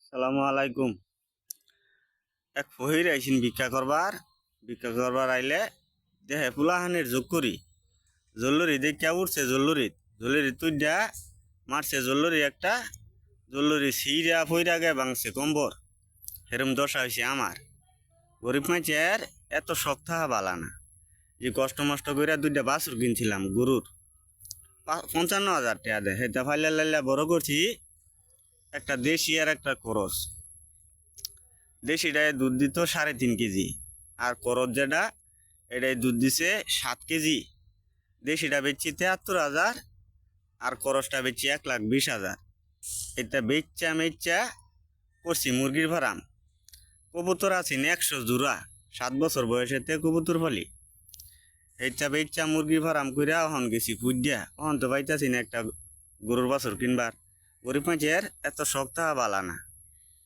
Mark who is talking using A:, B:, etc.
A: সালামু আলাইকুম। এক ফহির আইসিন ভিক্ষা করবার আইলে দেহে পুলাহানের যোগ করি জল্লরি দেখা উঠছে জল্লরি তুইডা মারছে জল্লরি একটা জল্লরি সিরা ফইরা গে ভাঙছে কম্বর। এরম দশা হয়েছে আমার। গরিব মাইচের এত শখ থাকা বালা না। যে কষ্ট মষ্ট করে দুইটা বাছুর কিনছিলাম গরুর 55,000 টাকা দেয়, সেটা ফাইলে লাইলা বড় করছি। একটা দেশি আর একটা করস। দেশিটায় দুধ দিত 3.5 কেজি, আর করজ যেটা এটাই দুধ দিছে 7 কেজি। দেশিটা বেচছি 73,000, আর করসটা বেচছি 1,20,000। এটা বেচা মেচা করছি মুরগির ফার্ম। কবুতর আছেন 100 জোড়া, 7 বছর বয়সেতে কবুতর ফলি। এইটা বেচা মুরগির ফার্ম কইরা অহন গেছি ফুডিয়া, অহন তো পাইতাছি না একটা গরুর বাছর কিনবার। গরিব মাঝের এত শখ থাকা বালা না।